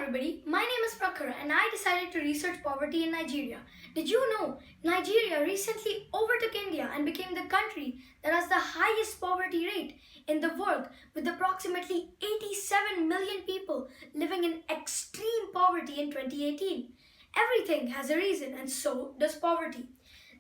everybody, my name is Prakhar and I decided to research poverty in Nigeria. Did you know Nigeria recently overtook India and became the country that has the highest poverty rate in the world, with approximately 87 million people living in extreme poverty in 2018. Everything has a reason, and so does poverty.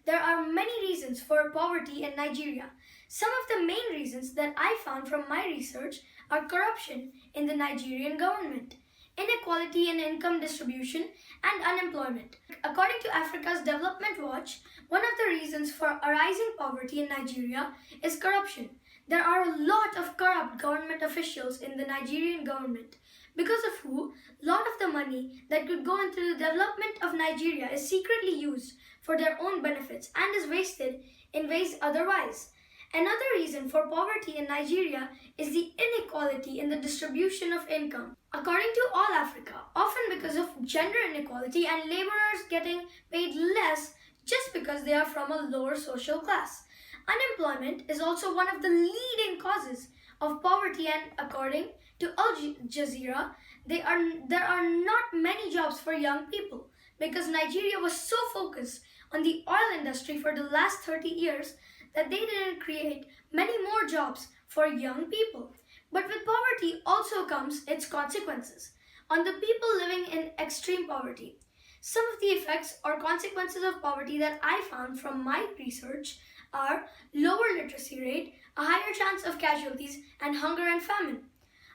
There are many reasons for poverty in Nigeria. Some of the main reasons that I found from my research are corruption in the Nigerian government, inequality in income distribution, and unemployment. According to Africa's Development Watch, one of the reasons for arising poverty in Nigeria is corruption. There are a lot of corrupt government officials in the Nigerian government, because of who a lot of the money that could go into the development of Nigeria is secretly used for their own benefits and is wasted in ways otherwise. Another reason for poverty in Nigeria is the inequality in the distribution of income. According to All Africa, often because of gender inequality and laborers getting paid less just because they are from a lower social class. Unemployment is also one of the leading causes of poverty, and according to Al Jazeera, there are not many jobs for young people because Nigeria was so focused on the oil industry for the last 30 years that they didn't create many more jobs for young people. But with poverty also comes its consequences on the people living in extreme poverty. Some of the effects or consequences of poverty that I found from my research are lower literacy rate, a higher chance of casualties, and hunger and famine.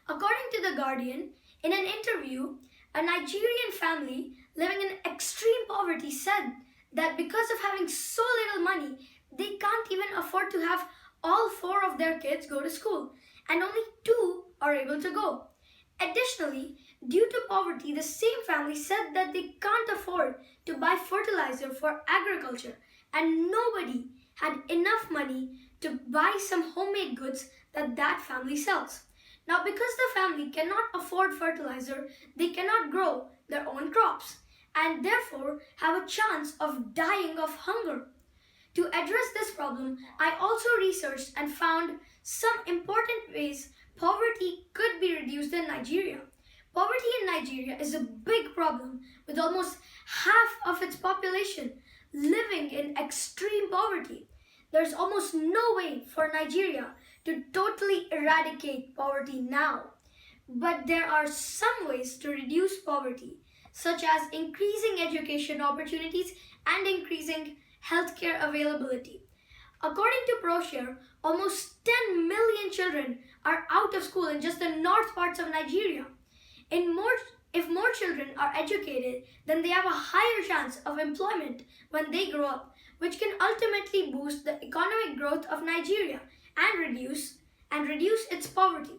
According to The Guardian, in an interview, a Nigerian family living in extreme poverty said that because of having so little money, they can't even afford to have all 4 of their kids go to school, and only 2 are able to go. Additionally, due to poverty, the same family said that they can't afford to buy fertilizer for agriculture, and nobody had enough money to buy some homemade goods that family sells. Now, because the family cannot afford fertilizer, they cannot grow their own crops and therefore have a chance of dying of hunger. To address this problem, I also researched and found some important ways poverty could be reduced in Nigeria. Poverty in Nigeria is a big problem, with almost half of its population living in extreme poverty. There's almost no way for Nigeria to totally eradicate poverty now, but there are some ways to reduce poverty, such as increasing education opportunities and increasing healthcare availability. According to ProShare, almost 10 million children are out of school in just the north parts of Nigeria. If more children are educated, then they have a higher chance of employment when they grow up, which can ultimately boost the economic growth of Nigeria and reduce its poverty.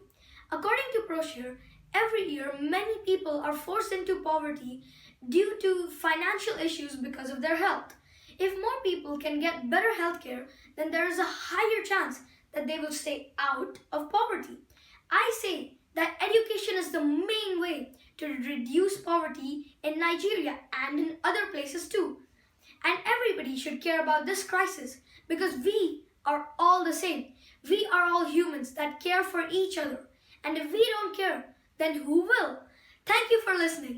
According to ProShare, every year many people are forced into poverty due to financial issues because of their health. If more people can get better healthcare, then there is a higher chance that they will stay out of poverty. I say that education is the main way to reduce poverty in Nigeria and in other places too. And everybody should care about this crisis because we are all the same. We are all humans that care for each other. And if we don't care, then who will? Thank you for listening.